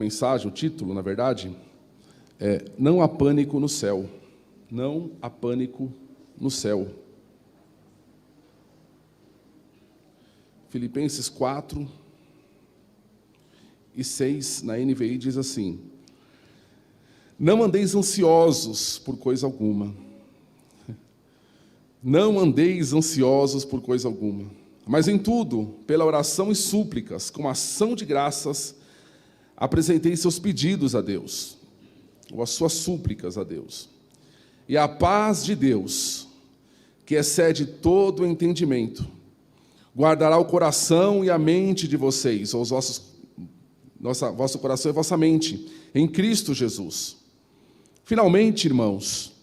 Mensagem, o título, na verdade, é Não há pânico no céu. Não há pânico no céu. Filipenses 4 e 6, na NVI, diz assim: Não andeis ansiosos por coisa alguma. Não andeis ansiosos por coisa alguma, mas em tudo, pela oração e súplicas, com ação de graças, apresentei seus pedidos a Deus, ou as suas súplicas a Deus. E a paz de Deus, que excede todo o entendimento, guardará o coração e a mente de vocês, ou vosso coração e vossa mente, em Cristo Jesus. Finalmente, irmãos,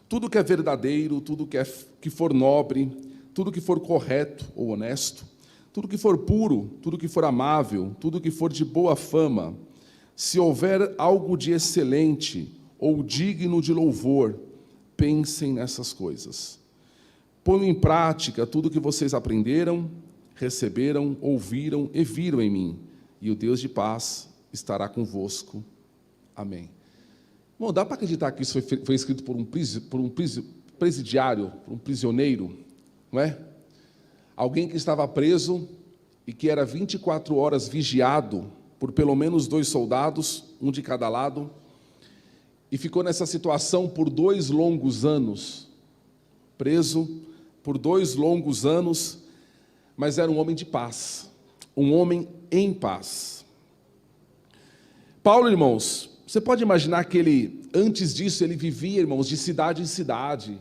tudo que é verdadeiro, tudo que for nobre, tudo que for correto ou honesto, tudo que for puro, tudo que for amável, tudo que for de boa fama, se houver algo de excelente ou digno de louvor, pensem nessas coisas. Ponham em prática tudo que vocês aprenderam, receberam, ouviram e viram em mim, e o Deus de paz estará convosco. Amém. Bom, dá para acreditar que isso foi escrito por um presidiário, por um prisioneiro, não é? Alguém que estava preso e que era 24 horas vigiado por pelo menos 2 soldados, um de cada lado, e ficou nessa situação por 2 longos anos, preso por 2 longos anos, mas era um homem de paz, um homem em paz. Paulo, irmãos, você pode imaginar que ele, antes disso, ele vivia, irmãos, de cidade em cidade,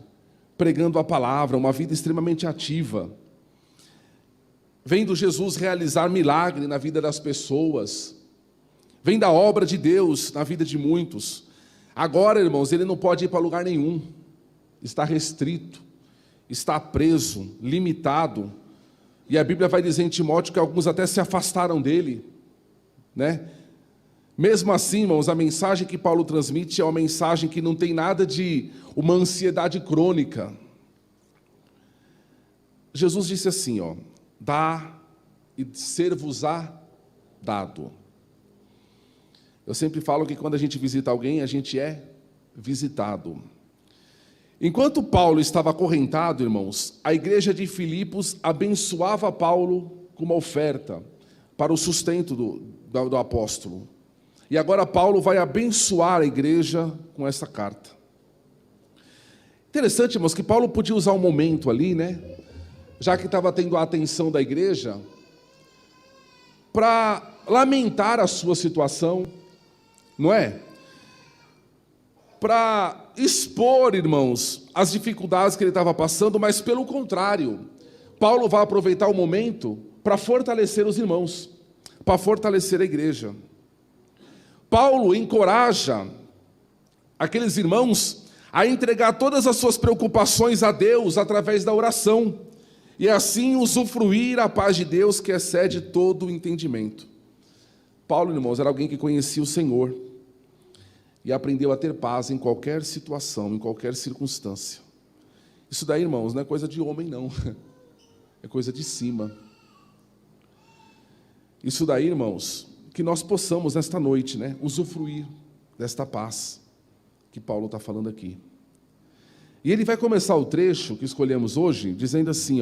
pregando a palavra, uma vida extremamente ativa, vendo Jesus realizar milagre na vida das pessoas, vendo a obra de Deus na vida de muitos. Agora, irmãos, ele não pode ir para lugar nenhum, está restrito, está preso, limitado, e a Bíblia vai dizer em Timóteo que alguns até se afastaram dele, né? Mesmo assim, irmãos, a mensagem que Paulo transmite é uma mensagem que não tem nada de uma ansiedade crônica. Jesus disse assim, dá e ser-vos-á dado. Eu sempre falo que quando a gente visita alguém, a gente é visitado. Enquanto Paulo estava acorrentado, irmãos, a igreja de Filipos abençoava Paulo com uma oferta para o sustento do apóstolo. E agora Paulo vai abençoar a igreja com essa carta. Interessante, irmãos, que Paulo podia usar um momento ali, né? Já que estava tendo a atenção da igreja, para lamentar a sua situação, não é? Para expor, irmãos, as dificuldades que ele estava passando, mas pelo contrário, Paulo vai aproveitar o momento para fortalecer os irmãos, para fortalecer a igreja. Paulo encoraja aqueles irmãos a entregar todas as suas preocupações a Deus através da oração, e assim usufruir a paz de Deus que excede todo o entendimento. Paulo, irmãos, era alguém que conhecia o Senhor e aprendeu a ter paz em qualquer situação, em qualquer circunstância. Isso daí, irmãos, não é coisa de homem, não. É coisa de cima. Isso daí, irmãos, que nós possamos nesta noite, né, usufruir desta paz que Paulo está falando aqui. E ele vai começar o trecho que escolhemos hoje, dizendo assim,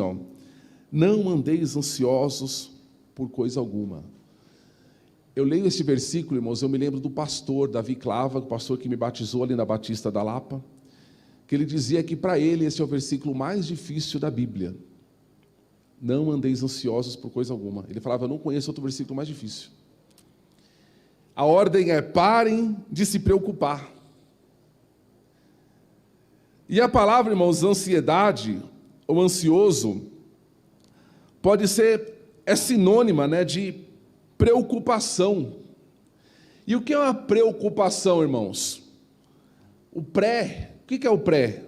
não andeis ansiosos por coisa alguma. Eu leio esse versículo, irmãos, eu me lembro do pastor Davi Clava, o pastor que me batizou ali na Batista da Lapa, que ele dizia que para ele esse é o versículo mais difícil da Bíblia. Não andeis ansiosos por coisa alguma. Ele falava, eu não conheço outro versículo mais difícil. A ordem é, parem de se preocupar. E a palavra, irmãos, ansiedade ou ansioso pode ser, é sinônima, né, de preocupação. E o que é uma preocupação, irmãos? O que é o pré?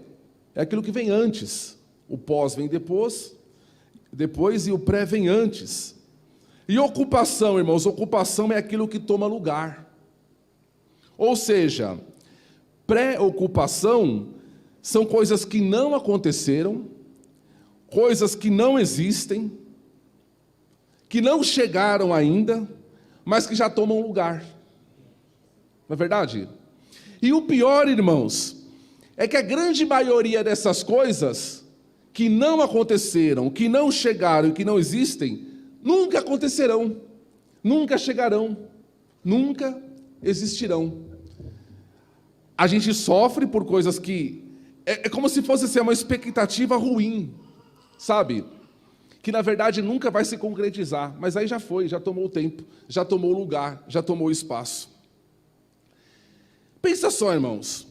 É aquilo que vem antes. O pós vem depois e o pré vem antes. E ocupação, irmãos, ocupação é aquilo que toma lugar. Ou seja, preocupação são coisas que não aconteceram, coisas que não existem, que não chegaram ainda, mas que já tomam lugar. Não é verdade? E o pior, irmãos, é que a grande maioria dessas coisas que não aconteceram, que não chegaram e que não existem, nunca acontecerão, nunca chegarão, nunca existirão. A gente sofre por coisas que é como se fosse assim, uma expectativa ruim, sabe? Que na verdade nunca vai se concretizar, mas aí já foi, já tomou o tempo, já tomou o lugar, já tomou o espaço. Pensa só, irmãos,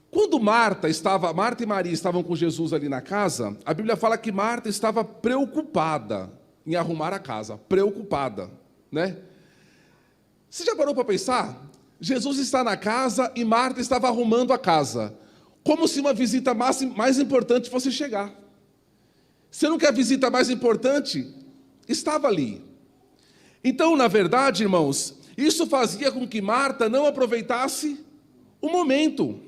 quando Marta e Maria estavam com Jesus ali na casa, a Bíblia fala que Marta estava preocupada em arrumar a casa, preocupada, né? Você já parou para pensar? Jesus está na casa e Marta estava arrumando a casa, como se uma visita mais importante fosse chegar. Sendo que a visita mais importante estava ali. Então, na verdade, irmãos, isso fazia com que Marta não aproveitasse o momento,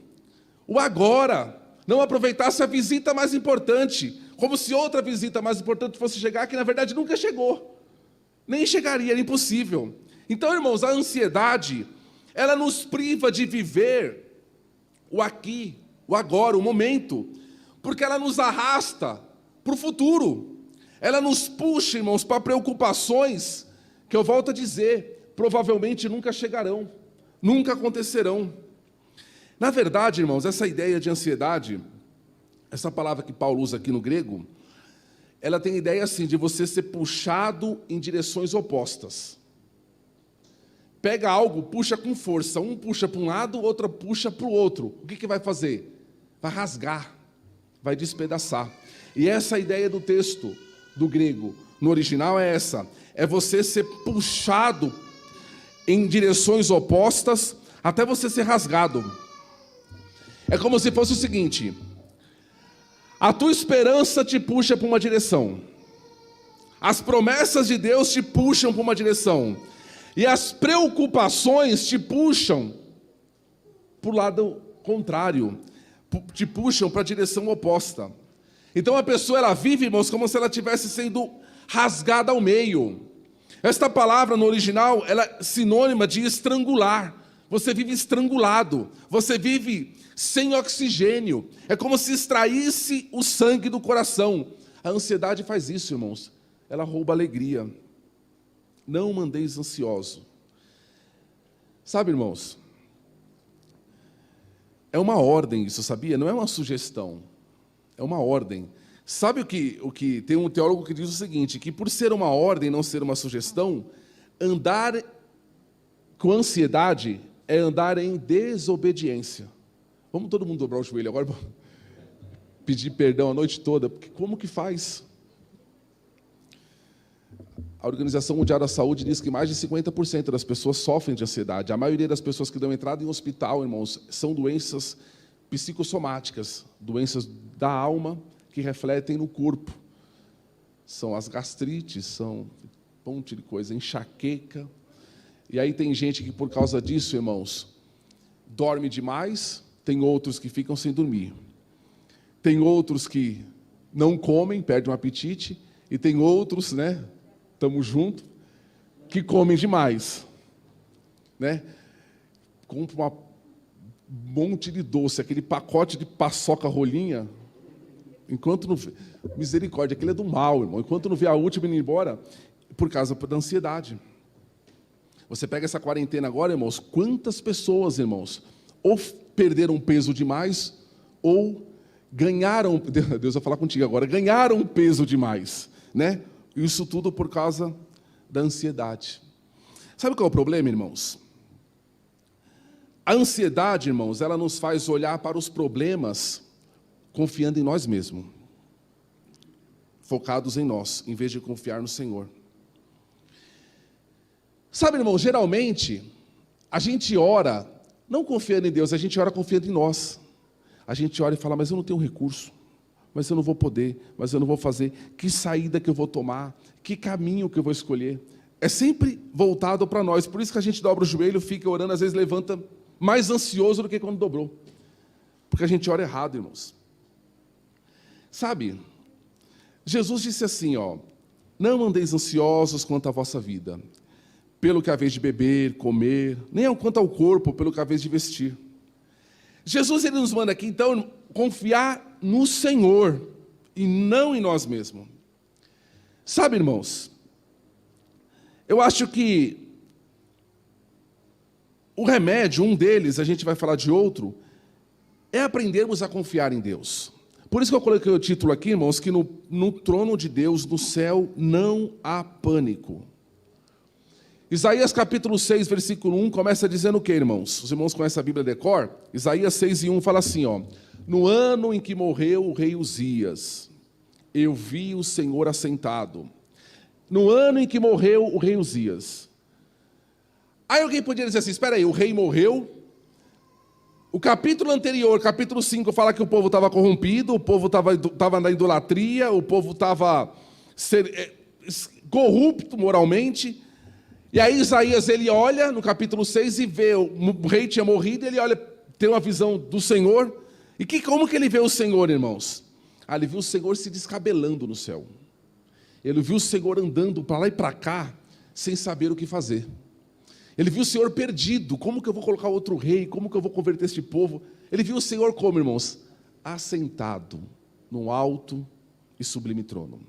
o agora, não aproveitasse a visita mais importante, como se outra visita mais importante fosse chegar, que na verdade nunca chegou, nem chegaria, era impossível. Então, irmãos, a ansiedade, ela nos priva de viver o aqui, o agora, o momento, porque ela nos arrasta para o futuro, ela nos puxa, irmãos, para preocupações que eu volto a dizer, provavelmente nunca chegarão, nunca acontecerão. Na verdade, irmãos, essa ideia de ansiedade, essa palavra que Paulo usa aqui no grego, ela tem a ideia assim, de você ser puxado em direções opostas. Pega algo, puxa com força, um puxa para um lado, outro puxa para o outro. O que vai fazer? Vai rasgar, vai despedaçar. E essa ideia do texto do grego, no original é essa, é você ser puxado em direções opostas até você ser rasgado. É como se fosse o seguinte, a tua esperança te puxa para uma direção, as promessas de Deus te puxam para uma direção, e as preocupações te puxam para o lado contrário, te puxam para a direção oposta. Então a pessoa, ela vive, irmãos, como se ela estivesse sendo rasgada ao meio. Esta palavra no original, ela é sinônima de estrangular. Você vive estrangulado, você vive sem oxigênio. É como se extraísse o sangue do coração. A ansiedade faz isso, irmãos. Ela rouba a alegria. Não andeis ansioso. Sabe, irmãos, é uma ordem isso, sabia? Não é uma sugestão. É uma ordem. Sabe o que tem um teólogo que diz o seguinte, que por ser uma ordem, não ser uma sugestão, andar com ansiedade é andar em desobediência. Vamos todo mundo dobrar o joelho agora, pedir perdão a noite toda, porque como que faz? A Organização Mundial da Saúde diz que mais de 50% das pessoas sofrem de ansiedade. A maioria das pessoas que dão entrada em hospital, irmãos, são doenças psicossomáticas, doenças da alma que refletem no corpo. São as gastrites, são um monte de coisa, enxaqueca. E aí tem gente que por causa disso, irmãos, dorme demais, tem outros que ficam sem dormir. Tem outros que não comem, perdem o apetite, e tem outros, né, estamos juntos, que comem demais, né? Compra um monte de doce, aquele pacote de paçoca rolinha, enquanto não vê, misericórdia, aquele é do mal, irmão, enquanto não vê a última indo embora, por causa da ansiedade. Você pega essa quarentena agora, irmãos, quantas pessoas, irmãos, ou perderam peso demais, ou ganharam, Deus vai falar contigo agora, ganharam peso demais, né? Isso tudo por causa da ansiedade. Sabe qual é o problema, irmãos? A ansiedade, irmãos, ela nos faz olhar para os problemas confiando em nós mesmos, focados em nós, em vez de confiar no Senhor. Sabe, irmão, geralmente, a gente ora, não confiando em Deus, a gente ora confiando em nós. A gente ora e fala, mas eu não tenho recurso, mas eu não vou poder, mas eu não vou fazer, que saída que eu vou tomar, que caminho que eu vou escolher. É sempre voltado para nós, por isso que a gente dobra o joelho, fica orando, às vezes levanta mais ansioso do que quando dobrou. Porque a gente ora errado, irmãos. Sabe, Jesus disse assim, ó, não andeis ansiosos quanto à vossa vida. pelo que há vez de beber, comer, nem quanto ao corpo, pelo que há vez de vestir. Jesus, ele nos manda aqui, então, confiar no Senhor e não em nós mesmos. Sabe, irmãos, eu acho que o remédio, um deles, a gente vai falar de outro, é aprendermos a confiar em Deus. Por isso que eu coloquei o título aqui, irmãos, que no trono de Deus, no céu, não há pânico. Isaías capítulo 6, versículo 1, começa dizendo o que, irmãos? Os irmãos conhecem a Bíblia de cor? Isaías 6 e 1 fala assim, ó: no ano em que morreu o rei Uzias, eu vi o Senhor assentado. No ano em que morreu o rei Uzias. Aí alguém podia dizer assim, espera aí, o rei morreu? O capítulo anterior, capítulo 5, fala que o povo estava corrompido, o povo estava na idolatria, o povo estava corrupto moralmente. E aí Isaías, ele olha no capítulo 6 e vê, o rei tinha morrido, ele olha, tem uma visão do Senhor. E como que ele vê o Senhor, irmãos? Ele viu o Senhor se descabelando no céu. Ele viu o Senhor andando para lá e para cá, sem saber o que fazer. Ele viu o Senhor perdido, como que eu vou colocar outro rei, como que eu vou converter este povo? Ele viu o Senhor como, irmãos? Assentado num alto e sublime trono.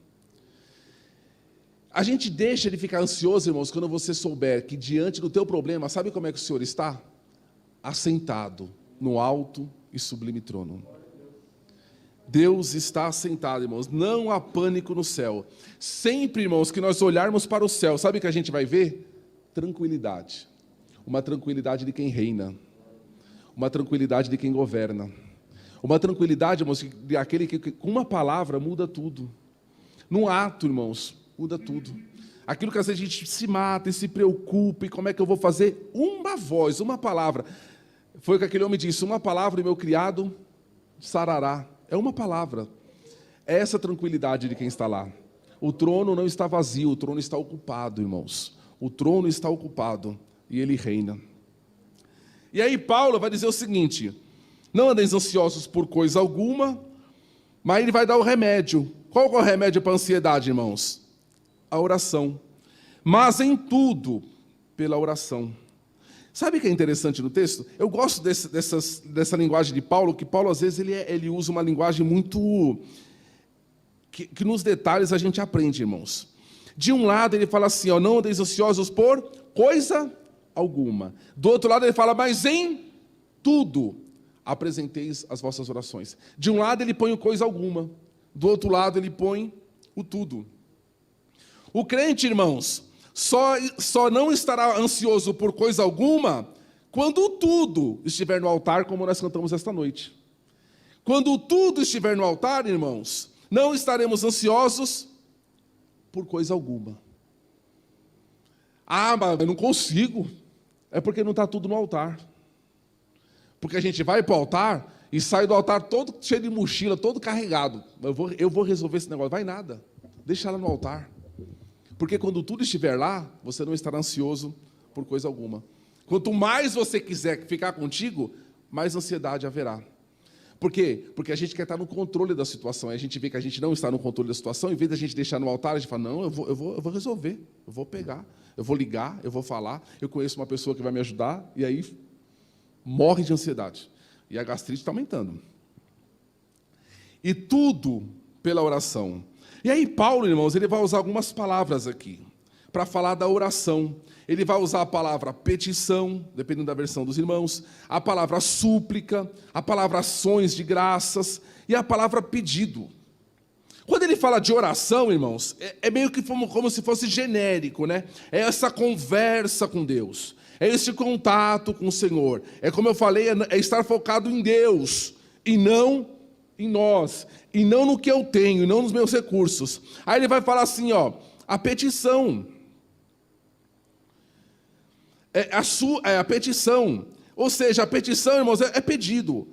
A gente deixa de ficar ansioso, irmãos, quando você souber que diante do teu problema, sabe como é que o Senhor está? Assentado no alto e sublime trono. Deus está assentado, irmãos, não há pânico no céu. Sempre, irmãos, que nós olharmos para o céu, sabe o que a gente vai ver? Tranquilidade, uma tranquilidade de quem reina, uma tranquilidade de quem governa, uma tranquilidade, irmãos, de aquele que com uma palavra muda tudo. Num ato, irmãos, muda tudo. Aquilo que às vezes a gente se mata e se preocupa, e como é que eu vou fazer? Uma voz, uma palavra. Foi o que aquele homem disse, uma palavra e meu criado sarará. É uma palavra. É essa tranquilidade de quem está lá. O trono não está vazio, o trono está ocupado, irmãos. O trono está ocupado e ele reina. E aí Paulo vai dizer o seguinte, não andeis ansiosos por coisa alguma, mas ele vai dar o remédio. Qual é o remédio para a ansiedade, irmãos? A oração. Mas em tudo, pela oração. Sabe o que é interessante no texto? Eu gosto dessa linguagem de Paulo, que Paulo às vezes ele usa uma linguagem muito... que nos detalhes a gente aprende, irmãos. De um lado ele fala assim, ó, não andeis ansiosos por coisa alguma. Do outro lado ele fala, mas em tudo apresenteis as vossas orações. De um lado ele põe o coisa alguma, do outro lado ele põe o tudo. O crente, irmãos, só não estará ansioso por coisa alguma quando o tudo estiver no altar, como nós cantamos esta noite. Quando o tudo estiver no altar, irmãos, não estaremos ansiosos por coisa alguma. Ah, mas eu não consigo. É porque não está tudo no altar. Porque a gente vai para o altar e sai do altar todo cheio de mochila, todo carregado. Eu vou resolver esse negócio. Vai nada. Deixa ela no altar. Porque quando tudo estiver lá, você não estará ansioso por coisa alguma. Quanto mais você quiser ficar contigo, mais ansiedade haverá. Por quê? Porque a gente quer estar no controle da situação. E a gente vê que a gente não está no controle da situação. Em vez de a gente deixar no altar, a gente fala, não, eu vou resolver. Eu vou pegar, eu vou ligar, eu vou falar. Eu conheço uma pessoa que vai me ajudar. E aí, morre de ansiedade. E a gastrite está aumentando. E tudo pela oração. E aí Paulo, irmãos, ele vai usar algumas palavras aqui. Para falar da oração. Ele vai usar a palavra petição, dependendo da versão dos irmãos, a palavra súplica, a palavra ações de graças e a palavra pedido. Quando ele fala de oração, irmãos, é meio que como se fosse genérico, né? É essa conversa com Deus, é esse contato com o Senhor. É como eu falei, é estar focado em Deus e não em nós, e não no que eu tenho, e não nos meus recursos. Aí ele vai falar assim, ó, a petição. A petição, ou seja, a petição, irmãos, é pedido,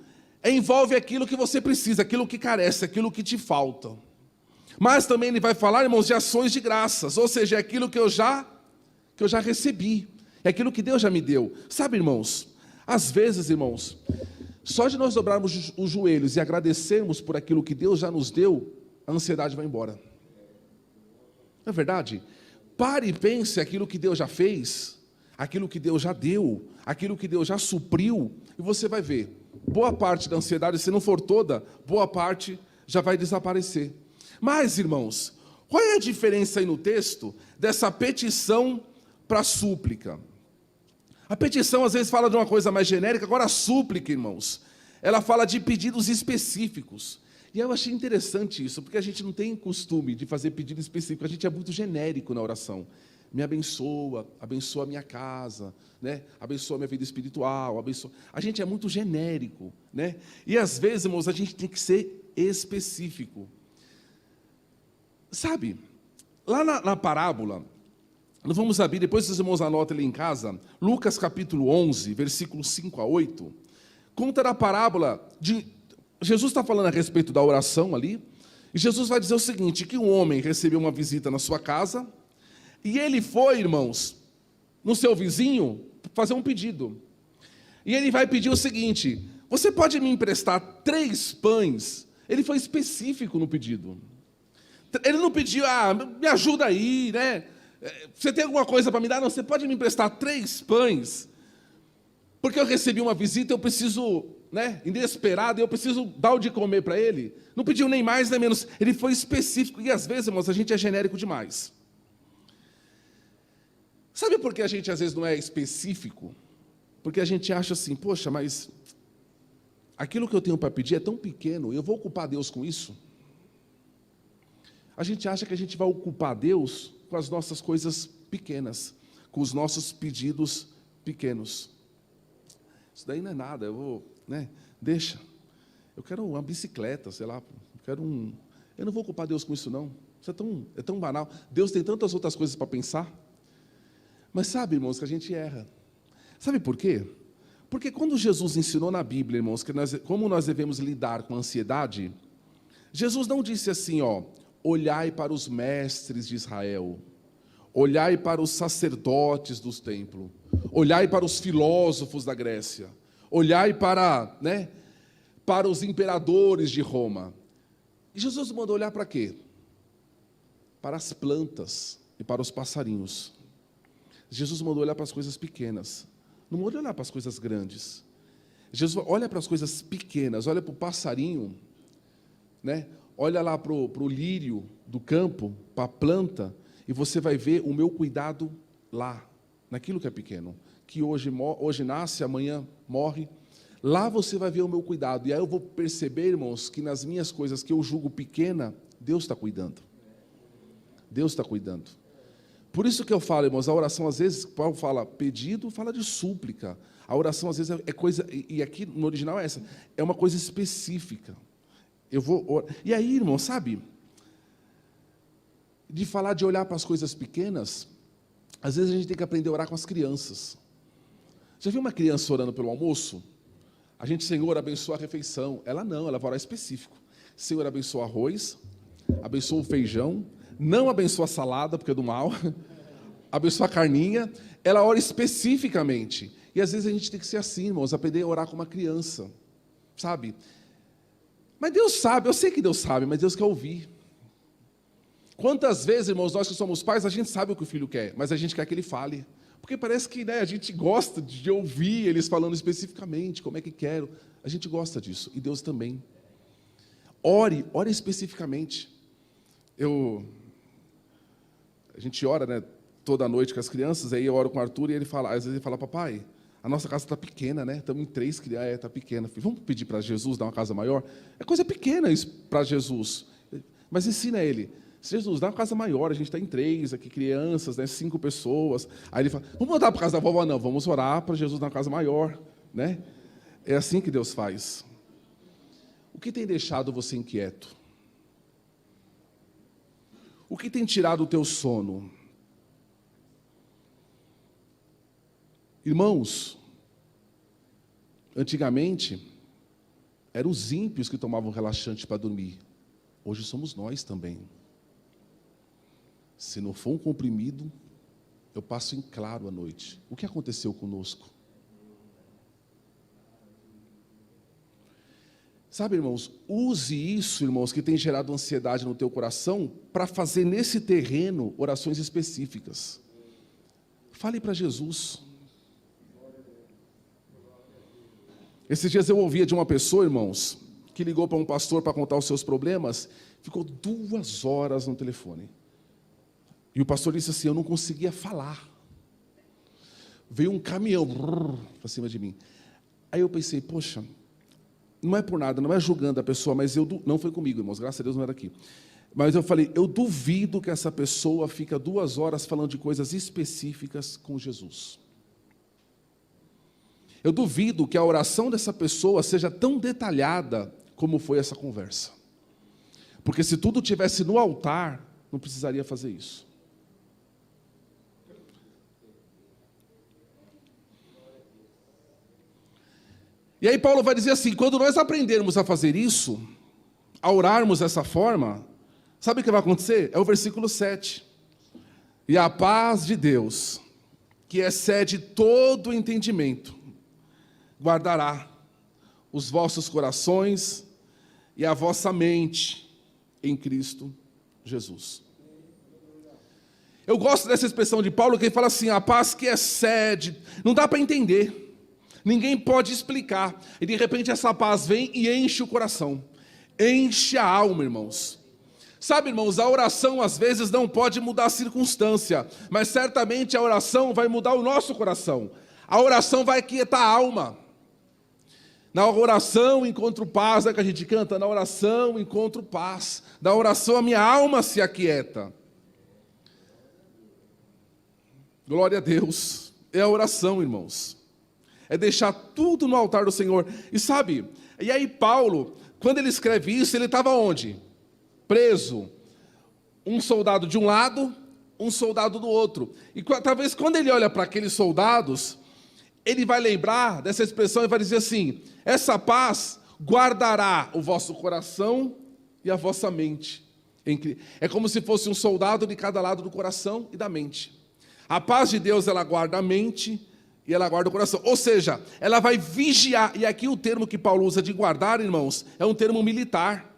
envolve aquilo que você precisa, aquilo que carece, aquilo que te falta. Mas também ele vai falar, irmãos, de ações de graças, ou seja, é aquilo que eu já recebi, é aquilo que Deus já me deu. Sabe, irmãos, às vezes, irmãos, só de nós dobrarmos os joelhos e agradecermos por aquilo que Deus já nos deu, a ansiedade vai embora. Não é verdade? Pare e pense aquilo que Deus já fez, aquilo que Deus já deu, aquilo que Deus já supriu, e você vai ver, boa parte da ansiedade, se não for toda, boa parte já vai desaparecer. Mas, irmãos, qual é a diferença aí no texto dessa petição para a súplica? A petição às vezes fala de uma coisa mais genérica, agora a súplica, irmãos, ela fala de pedidos específicos. E eu achei interessante isso, porque a gente não tem costume de fazer pedido específico, a gente é muito genérico na oração. Me abençoa, abençoa a minha casa, né? Abençoa a minha vida espiritual, abençoa. A gente é muito genérico, né? E às vezes, irmãos, a gente tem que ser específico. Sabe, lá na parábola, nós vamos abrir, depois os irmãos anotam ali em casa, Lucas capítulo 11, versículos 5 a 8, conta da parábola de... Jesus está falando a respeito da oração ali, e Jesus vai dizer o seguinte, que um homem recebeu uma visita na sua casa, e ele foi, irmãos, no seu vizinho, fazer um pedido. E ele vai pedir o seguinte, você pode me emprestar 3 pães? Ele foi específico no pedido. Ele não pediu, me ajuda aí, né? Você tem alguma coisa para me dar? Não, você pode me emprestar 3 pães? Porque eu recebi uma visita, eu preciso, né, inesperado, eu preciso dar o de comer para ele. Não pediu nem mais nem menos, ele foi específico. E às vezes, irmãos, a gente é genérico demais. Sabe por que a gente às vezes não é específico? Porque a gente acha assim, poxa, mas aquilo que eu tenho para pedir é tão pequeno, eu vou ocupar Deus com isso? A gente acha que a gente vai ocupar Deus com as nossas coisas pequenas, com os nossos pedidos pequenos. Isso daí não é nada, eu vou, né, deixa. Eu quero uma bicicleta, sei lá, eu não vou ocupar Deus com isso não. Isso é tão banal. Deus tem tantas outras coisas para pensar. Mas sabe, irmãos, que a gente erra. Sabe por quê? Porque quando Jesus ensinou na Bíblia, irmãos, como nós devemos lidar com a ansiedade, Jesus não disse assim, olhai para os mestres de Israel, olhai para os sacerdotes dos templos, olhai para os filósofos da Grécia, olhai para os imperadores de Roma. E Jesus mandou olhar para quê? Para as plantas e para os passarinhos. Jesus mandou olhar para as coisas pequenas, não mandou olhar para as coisas grandes. Jesus olha para as coisas pequenas, olha para o passarinho, né? Olha lá para o lírio do campo, para a planta, e você vai ver o meu cuidado lá, naquilo que é pequeno, que hoje nasce, amanhã morre. Lá você vai ver o meu cuidado, e aí eu vou perceber, irmãos, que nas minhas coisas que eu julgo pequena, Deus está cuidando. Deus está cuidando. Por isso que eu falo, irmãos, a oração, às vezes, Paulo fala pedido, fala de súplica. A oração, às vezes, é coisa, e aqui no original é essa, é uma coisa específica. E aí, irmão, sabe, de falar de olhar para as coisas pequenas, às vezes a gente tem que aprender a orar com as crianças. Já viu uma criança orando pelo almoço? A gente, Senhor, abençoa a refeição. Ela não, ela vai orar específico. Senhor, abençoa o arroz, abençoa o feijão, não abençoa a salada, porque é do mal, abençoa a carninha. Ela ora especificamente. E às vezes a gente tem que ser assim, irmãos, aprender a orar como uma criança, sabe? Mas Deus sabe, eu sei que Deus sabe, mas Deus quer ouvir. Quantas vezes, irmãos, nós que somos pais, a gente sabe o que o filho quer, mas a gente quer que ele fale. Porque parece que a gente gosta de ouvir eles falando especificamente, como é que quero. A gente gosta disso, e Deus também. Ore especificamente. A gente ora, toda noite com as crianças, aí eu oro com o Arthur, e às vezes ele fala, papai, a nossa casa está pequena, Estamos em 3 crianças, está pequena. Vamos pedir para Jesus dar uma casa maior? É coisa pequena isso para Jesus. Mas ensina ele. Jesus, dá uma casa maior, a gente está em 3 aqui, crianças, 5 pessoas. Aí ele fala, vamos voltar para a casa da vovó? Não, vamos orar para Jesus dar uma casa maior, É assim que Deus faz. O que tem deixado você inquieto? O que tem tirado o teu sono? Irmãos, antigamente, eram os ímpios que tomavam relaxante para dormir. Hoje somos nós também. Se não for um comprimido, eu passo em claro à noite. O que aconteceu conosco? Sabe, irmãos, use isso, irmãos, que tem gerado ansiedade no teu coração, para fazer nesse terreno orações específicas. Fale para Jesus. Esses dias eu ouvia de uma pessoa, irmãos, que ligou para um pastor para contar os seus problemas, ficou 2 horas no telefone. E o pastor disse assim, eu não conseguia falar. Veio um caminhão para cima de mim. Aí eu pensei, poxa, não é por nada, não é julgando a pessoa, mas não foi comigo, irmãos, graças a Deus não era aqui. Mas eu falei, eu duvido que essa pessoa fica 2 horas falando de coisas específicas com Jesus. Eu duvido que a oração dessa pessoa seja tão detalhada como foi essa conversa. Porque se tudo tivesse no altar, não precisaria fazer isso. E aí Paulo vai dizer assim, quando nós aprendermos a fazer isso, a orarmos dessa forma, sabe o que vai acontecer? É o versículo 7. E a paz de Deus, que excede todo o entendimento, guardará os vossos corações e a vossa mente em Cristo Jesus. Eu gosto dessa expressão de Paulo, que ele fala assim, a paz que excede, não dá para entender. Ninguém pode explicar. E de repente essa paz vem e enche o coração. Enche a alma, irmãos. Sabe, irmãos, a oração às vezes não pode mudar a circunstância, mas certamente a oração vai mudar o nosso coração. A oração vai quietar a alma. Na oração encontro paz, é que a gente canta, na oração encontro paz. Na oração a minha alma se aquieta. Glória a Deus. É a oração, irmãos. É deixar tudo no altar do Senhor. E sabe, e aí Paulo, quando ele escreve isso, ele estava onde? Preso. Um soldado de um lado, um soldado do outro. E talvez quando ele olha para aqueles soldados, ele vai lembrar dessa expressão e vai dizer assim, essa paz guardará o vosso coração e a vossa mente. É como se fosse um soldado de cada lado do coração e da mente. A paz de Deus, ela guarda a mente e ela guarda o coração. Ou seja, ela vai vigiar. E aqui o termo que Paulo usa de guardar, irmãos, é um termo militar.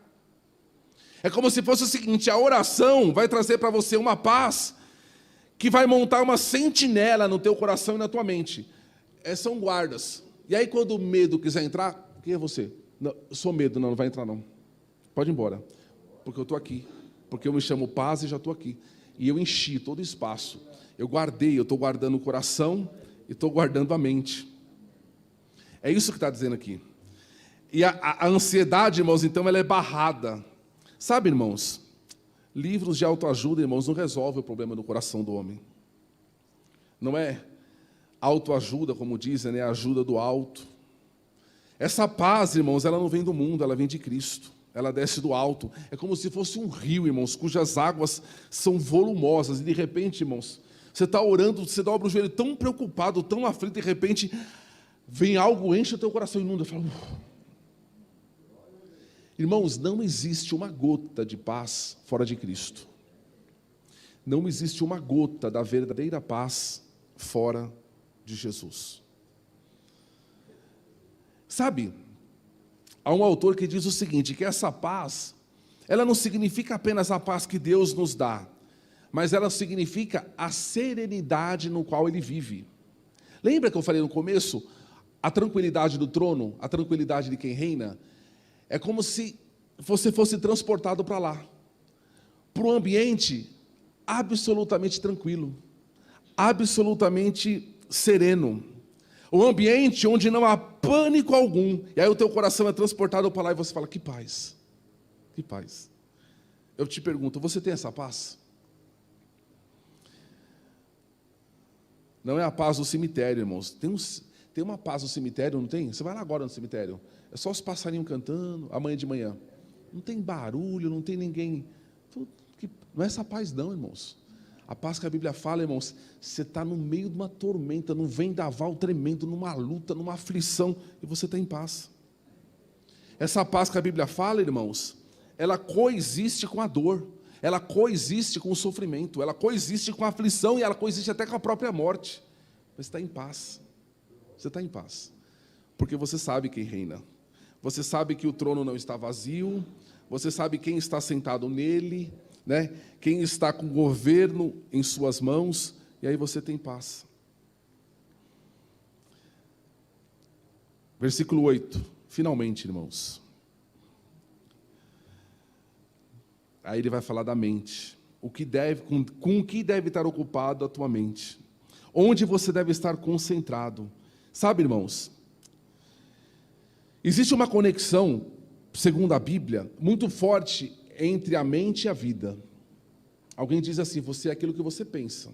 É como se fosse o seguinte, a oração vai trazer para você uma paz que vai montar uma sentinela no teu coração e na tua mente. São guardas. E aí quando o medo quiser entrar, quem é você? Não, eu sou medo, não vai entrar não. Pode ir embora. Porque eu estou aqui. Porque eu me chamo paz e já estou aqui. E eu enchi todo o espaço. Eu estou guardando o coração e estou guardando a mente. É isso que está dizendo aqui. E a ansiedade, irmãos, então, ela é barrada. Sabe, irmãos, livros de autoajuda, irmãos, não resolvem o problema do coração do homem. Não é autoajuda, como dizem, né? Ajuda do alto. Essa paz, irmãos, ela não vem do mundo, ela vem de Cristo. Ela desce do alto. É como se fosse um rio, irmãos, cujas águas são volumosas. E de repente, irmãos, você está orando, você dobra o joelho tão preocupado, tão aflito, de repente vem algo, enche o teu coração, inunda. Fala, irmãos, não existe uma gota de paz fora de Cristo. Não existe uma gota da verdadeira paz fora de Jesus. Sabe, há um autor que diz o seguinte, que essa paz, ela não significa apenas a paz que Deus nos dá, mas ela significa a serenidade no qual ele vive. Lembra que eu falei no começo? A tranquilidade do trono, a tranquilidade de quem reina, é como se você fosse transportado para lá, para um ambiente absolutamente tranquilo, absolutamente sereno, um ambiente onde não há pânico algum, e aí o teu coração é transportado para lá e você fala, que paz, que paz. Eu te pergunto, você tem essa paz? Não é a paz do cemitério, irmãos. Tem uma paz no cemitério, não tem? Você vai lá agora no cemitério. É só os passarinhos cantando, amanhã de manhã. Não tem barulho, não tem ninguém. Não é essa paz não, irmãos. A paz que a Bíblia fala, irmãos, você está no meio de uma tormenta, num vendaval tremendo, numa luta, numa aflição, e você está em paz. Essa paz que a Bíblia fala, irmãos, ela coexiste com a dor. Ela coexiste com o sofrimento, ela coexiste com a aflição e ela coexiste até com a própria morte. Mas você está em paz. Você está em paz. Porque você sabe quem reina. você sabe que o trono não está vazio, você sabe quem está sentado nele, né? Quem está com o governo em suas mãos, e aí você tem paz. Versículo 8, finalmente, irmãos. Aí ele vai falar da mente. Com o que deve estar ocupado a tua mente? Onde você deve estar concentrado? Sabe, irmãos, existe uma conexão, segundo a Bíblia, muito forte entre a mente e a vida. Alguém diz assim: você é aquilo que você pensa.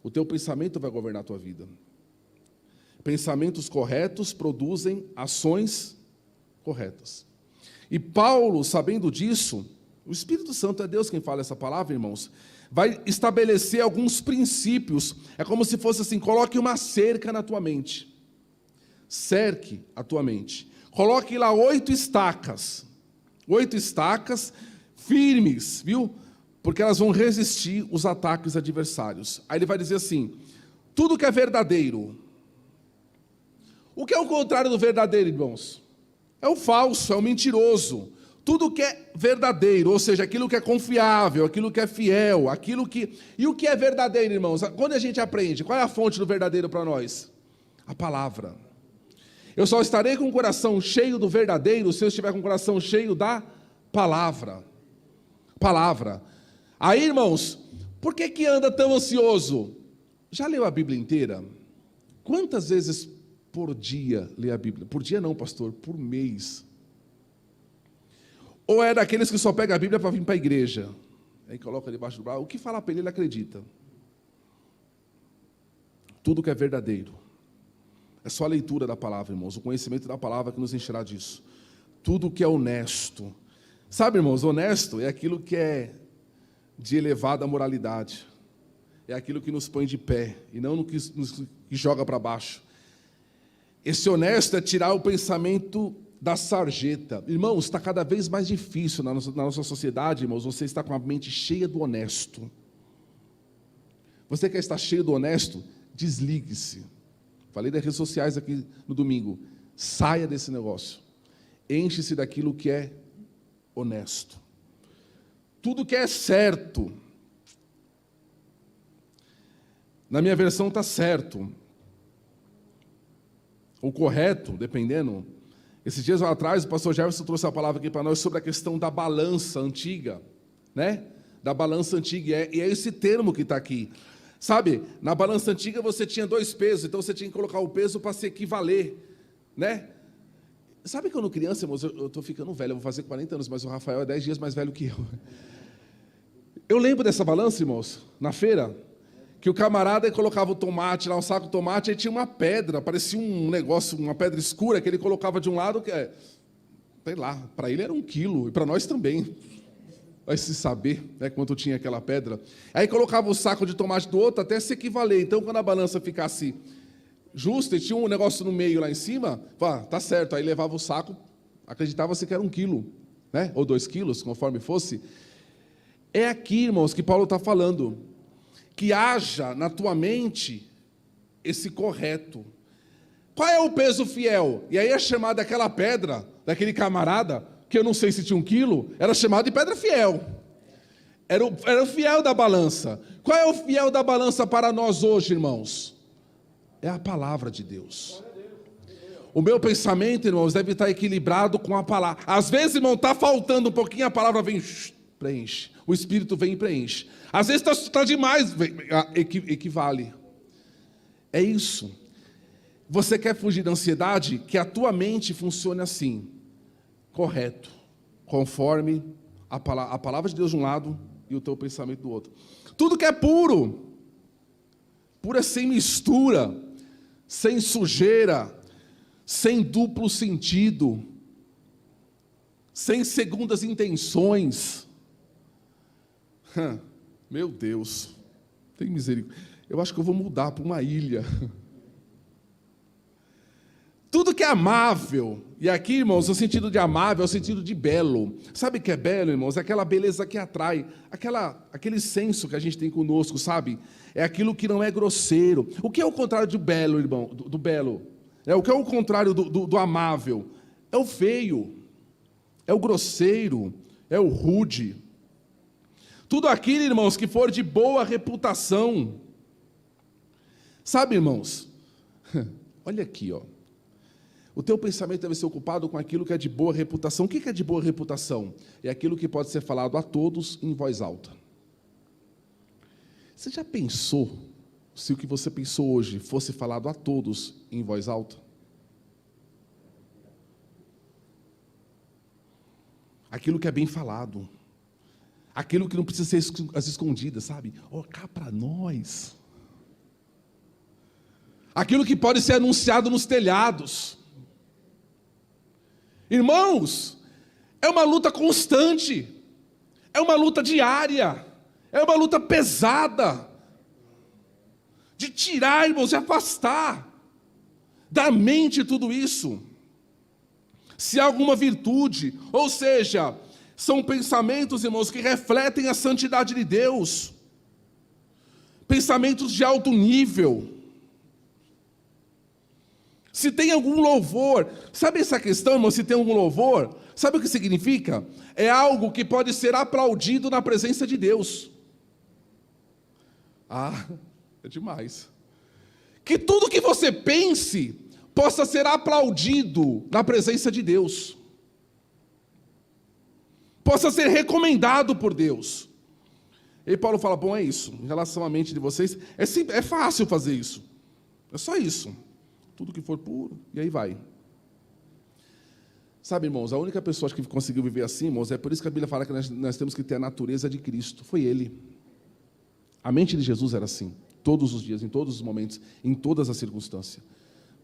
O teu pensamento vai governar a tua vida. Pensamentos corretos produzem ações corretas. E Paulo, sabendo disso, o Espírito Santo é Deus quem fala essa palavra, irmãos, vai estabelecer alguns princípios. É como se fosse assim: coloque uma cerca na tua mente. Cerque a tua mente. Coloque lá 8 estacas. 8 estacas firmes, viu? Porque elas vão resistir os ataques adversários. Aí ele vai dizer assim: tudo que é verdadeiro. O que é o contrário do verdadeiro, irmãos? É o falso, é o mentiroso. Tudo que é verdadeiro, ou seja, aquilo que é confiável, aquilo que é fiel, aquilo que... E o que é verdadeiro, irmãos? Quando a gente aprende, qual é a fonte do verdadeiro para nós? A palavra. Eu só estarei com o coração cheio do verdadeiro se eu estiver com o coração cheio da palavra. Palavra. Aí, irmãos, por que anda tão ansioso? Já leu a Bíblia inteira? Quantas vezes por dia lê a Bíblia? Por dia não, pastor, por mês. Ou é daqueles que só pega a Bíblia para vir para a igreja? Aí coloca debaixo do braço, o que falar para ele acredita. Tudo que é verdadeiro. É só a leitura da palavra, irmãos, o conhecimento da palavra que nos encherá disso. Tudo que é honesto. Sabe, irmãos, honesto é aquilo que é de elevada moralidade. É aquilo que nos põe de pé, e não no que nos joga para baixo. Esse honesto é tirar o pensamento da sarjeta. Irmãos, está cada vez mais difícil na nossa sociedade, irmãos, você está com a mente cheia do honesto. Você quer estar cheio do honesto? Desligue-se. Falei das redes sociais aqui no domingo. Saia desse negócio. Enche-se daquilo que é honesto. Tudo que é certo. Na minha versão está certo. Ou correto, dependendo. Esses dias atrás, o pastor Jefferson trouxe a palavra aqui para nós sobre a questão da balança antiga, né? Da balança antiga, e é esse termo que está aqui. Sabe, na balança antiga você tinha 2 pesos, então você tinha que colocar o peso para se equivaler, né? Sabe que quando criança, irmãos, eu estou ficando velho, eu vou fazer 40 anos, mas o Rafael é 10 dias mais velho que eu. Eu lembro dessa balança, irmãos, na feira, que o camarada colocava o tomate lá, um saco de tomate, aí tinha uma pedra, parecia um negócio, uma pedra escura, que ele colocava de um lado, que sei lá, para ele era 1 quilo, e para nós também. Vai se saber, né, quanto tinha aquela pedra. Aí colocava o saco de tomate do outro até se equivaler. Então, quando a balança ficasse justa, e tinha um negócio no meio lá em cima, tá certo, aí levava o saco, acreditava-se que era 1 quilo, né, ou 2 quilos, conforme fosse. É aqui, irmãos, que Paulo está falando. Que haja na tua mente esse correto. Qual é o peso fiel? E aí é chamada aquela pedra, daquele camarada, que eu não sei se tinha 1 quilo, era chamado de pedra fiel. Era o fiel da balança. Qual é o fiel da balança para nós hoje, irmãos? É a palavra de Deus. O meu pensamento, irmãos, deve estar equilibrado com a palavra. Às vezes, irmão, está faltando um pouquinho, a palavra vem, preenche. O Espírito vem e preenche. Às vezes está demais, equivale. É isso. Você quer fugir da ansiedade? Que a tua mente funcione assim, correto, conforme a palavra de Deus de um lado e o teu pensamento do outro. Tudo que é puro, puro é sem mistura, sem sujeira, sem duplo sentido, sem segundas intenções. Meu Deus, tem misericórdia. Eu acho que eu vou mudar para uma ilha. Tudo que é amável, e aqui, irmãos, o sentido de amável é o sentido de belo. Sabe o que é belo, irmãos? É aquela beleza que atrai, aquele senso que a gente tem conosco, sabe? É aquilo que não é grosseiro. O que é o contrário de belo, irmão? Do belo? O que é o contrário do amável? é o feio, é o grosseiro, é o rude. Tudo aquilo, irmãos, que for de boa reputação. Sabe, irmãos, olha aqui, ó. O teu pensamento deve ser ocupado com aquilo que é de boa reputação. O que é de boa reputação? É aquilo que pode ser falado a todos em voz alta. Você já pensou se o que você pensou hoje fosse falado a todos em voz alta? Aquilo que é bem falado. Aquilo que não precisa ser às escondidas, sabe? Ó, cá para nós. Aquilo que pode ser anunciado nos telhados. Irmãos, é uma luta constante, é uma luta diária, é uma luta pesada, de tirar, irmãos, de afastar da mente tudo isso. Se há alguma virtude, ou seja, são pensamentos, irmãos, que refletem a santidade de Deus, pensamentos de alto nível. Se tem algum louvor, sabe essa questão, irmão, se tem algum louvor, sabe o que significa? É algo que pode ser aplaudido na presença de Deus. Ah, é demais. Que tudo que você pense possa ser aplaudido na presença de Deus. Possa ser recomendado por Deus. E Paulo fala, bom, é isso, em relação à mente de vocês, é fácil fazer isso. É só isso. Tudo que for puro, e aí vai. Sabe, irmãos, a única pessoa que conseguiu viver assim, irmãos, é por isso que a Bíblia fala que nós temos que ter a natureza de Cristo. Foi Ele. A mente de Jesus era assim, todos os dias, em todos os momentos, em todas as circunstâncias.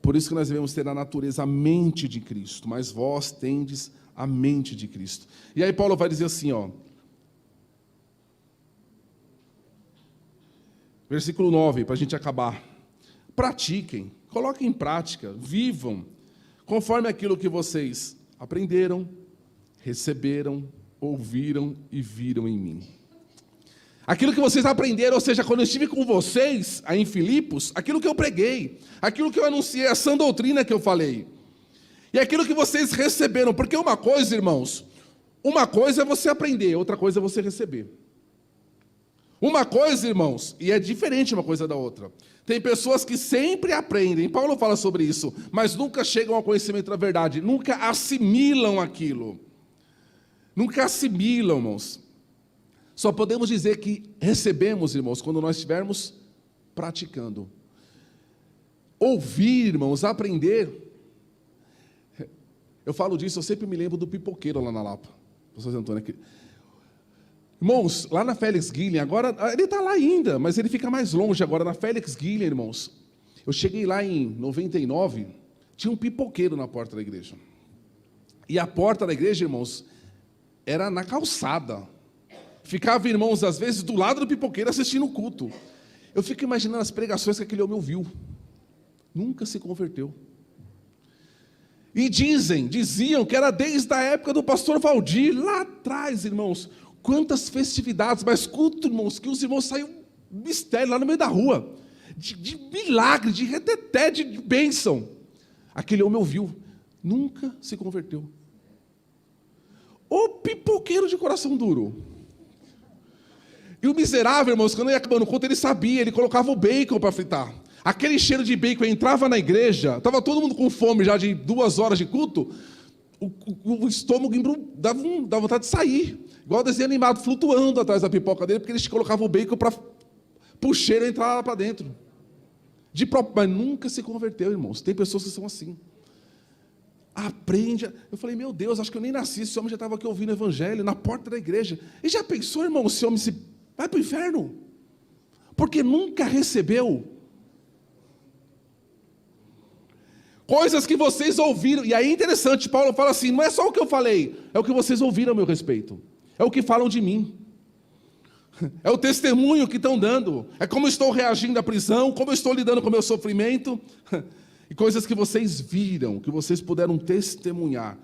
Por isso que nós devemos ter a natureza, a mente de Cristo. Mas vós tendes a mente de Cristo. E aí Paulo vai dizer assim, ó. Versículo 9, para a gente acabar. Pratiquem. Coloquem em prática, vivam, conforme aquilo que vocês aprenderam, receberam, ouviram e viram em mim. Aquilo que vocês aprenderam, ou seja, quando eu estive com vocês, aí em Filipos, aquilo que eu preguei, aquilo que eu anunciei, a sã doutrina que eu falei, e aquilo que vocês receberam, porque uma coisa, irmãos, uma coisa é você aprender, outra coisa é você receber. Uma coisa, irmãos, e é diferente uma coisa da outra. Tem pessoas que sempre aprendem, Paulo fala sobre isso, mas nunca chegam ao conhecimento da verdade, nunca assimilam aquilo. Nunca assimilam, irmãos. Só podemos dizer que recebemos, irmãos, quando nós estivermos praticando. Ouvir, irmãos, aprender. Eu falo disso, eu sempre me lembro do pipoqueiro lá na Lapa. Pastor Antônio aqui. Irmãos, lá na Félix Guilhem, agora, ele está lá ainda, mas ele fica mais longe agora, na Félix Guilhem, irmãos. Eu cheguei lá em 99, tinha um pipoqueiro na porta da igreja. E a porta da igreja, irmãos, era na calçada. Ficava, irmãos, às vezes, do lado do pipoqueiro assistindo o culto. Eu fico imaginando as pregações que aquele homem ouviu. Nunca se converteu. E diziam que era desde a época do pastor Valdir, lá atrás, irmãos. Quantas festividades, mas culto, irmãos, que os irmãos saíam mistério lá no meio da rua, de milagre, de reteté, de bênção. Aquele homem ouviu, nunca se converteu. O pipoqueiro de coração duro. E o miserável, irmãos, quando ia acabando o culto, ele sabia, ele colocava o bacon para fritar. Aquele cheiro de bacon entrava na igreja, estava todo mundo com fome já de 2 horas de culto, o estômago dava vontade de sair. Igual desenho animado, flutuando atrás da pipoca dele, porque eles colocavam o bacon para o cheiro entrar lá para dentro. Mas nunca se converteu, irmãos. Tem pessoas que são assim. Aprende. Eu falei, meu Deus, acho que eu nem nasci. Esse homem já estava aqui ouvindo o evangelho, na porta da igreja. E já pensou, irmão, esse homem vai para o inferno? Porque nunca recebeu. Coisas que vocês ouviram. E aí é interessante, Paulo fala assim, não é só o que eu falei, é o que vocês ouviram a meu respeito. É o que falam de mim. É o testemunho que estão dando. É como eu estou reagindo à prisão, como eu estou lidando com o meu sofrimento. E coisas que vocês viram, que vocês puderam testemunhar.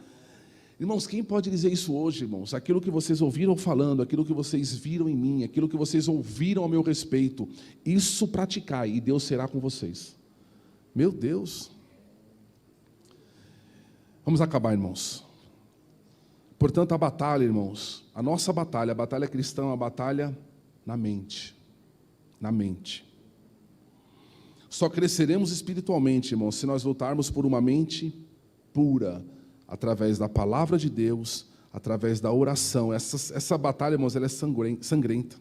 Irmãos, quem pode dizer isso hoje, irmãos? Aquilo que vocês ouviram falando, aquilo que vocês viram em mim, aquilo que vocês ouviram a meu respeito, isso praticai e Deus será com vocês. Meu Deus. Vamos acabar, irmãos. Portanto, a batalha, irmãos, a nossa batalha, a batalha cristã, é uma batalha na mente. Na mente. Só cresceremos espiritualmente, irmãos, se nós lutarmos por uma mente pura, através da palavra de Deus, através da oração. Essa batalha, irmãos, ela é sangrenta.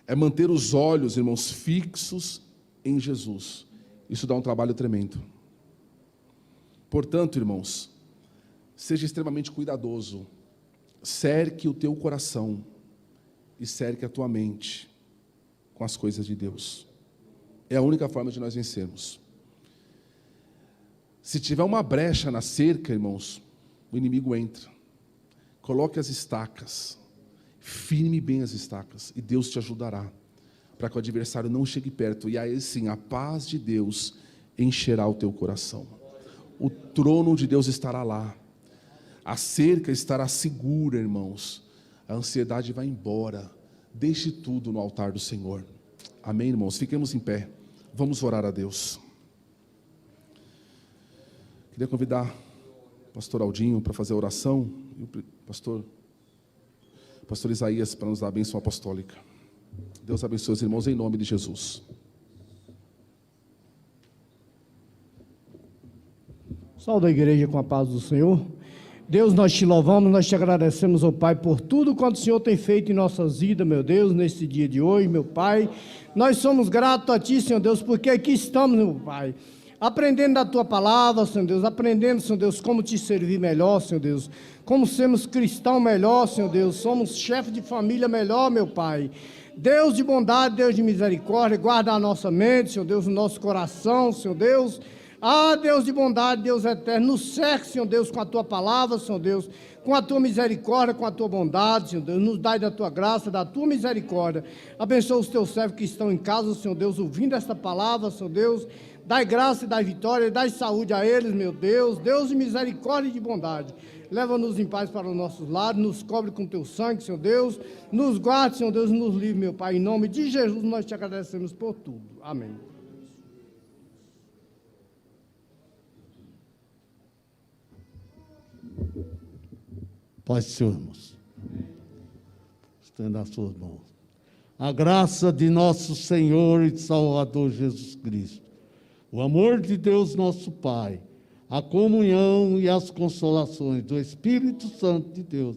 É manter os olhos, irmãos, fixos em Jesus. Isso dá um trabalho tremendo. Portanto, irmãos, seja extremamente cuidadoso. Cerque o teu coração e cerque a tua mente com as coisas de Deus. É a única forma de nós vencermos. Se tiver uma brecha na cerca, irmãos, o inimigo entra. Coloque as estacas. Firme bem as estacas e Deus te ajudará para que o adversário não chegue perto. E aí sim, a paz de Deus encherá o teu coração. O trono de Deus estará lá. A cerca estará segura, irmãos. A ansiedade vai embora. Deixe tudo no altar do Senhor. Amém, irmãos? Fiquemos em pé. Vamos orar a Deus. Queria convidar o pastor Aldinho para fazer a oração e o pastor Isaías para nos dar a bênção apostólica. Deus abençoe os irmãos em nome de Jesus. Saúde a igreja com a paz do Senhor. Deus, nós te louvamos, nós te agradecemos, ó Pai, por tudo quanto o Senhor tem feito em nossas vidas, meu Deus, nesse dia de hoje, meu Pai. Nós somos gratos a Ti, Senhor Deus, porque aqui estamos, meu Pai, aprendendo da Tua palavra, Senhor Deus, aprendendo, Senhor Deus, como Te servir melhor, Senhor Deus, como sermos cristão melhor, Senhor Deus, somos chefe de família melhor, meu Pai. Deus de bondade, Deus de misericórdia, guarda a nossa mente, Senhor Deus, o nosso coração, Senhor Deus. Ah, Deus de bondade, Deus eterno, nos cerque, Senhor Deus, com a Tua palavra, Senhor Deus, com a Tua misericórdia, com a Tua bondade, Senhor Deus, nos dai da Tua graça, da Tua misericórdia. Abençoa os Teus servos que estão em casa, Senhor Deus, ouvindo esta palavra, Senhor Deus. Dai graça e dai vitória, dai saúde a eles, meu Deus. Deus de misericórdia e de bondade. Leva-nos em paz para os nossos lados, nos cobre com Teu sangue, Senhor Deus. Nos guarde, Senhor Deus, e nos livre, meu Pai. Em nome de Jesus, nós Te agradecemos por tudo. Amém. Paz do Senhor, irmãos. Estenda as suas mãos. A graça de nosso Senhor e Salvador Jesus Cristo, o amor de Deus nosso Pai, a comunhão e as consolações do Espírito Santo de Deus,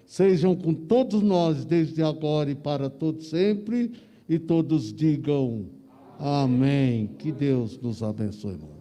sejam com todos nós, desde agora e para todos sempre, e todos digam amém. Que Deus nos abençoe, irmãos.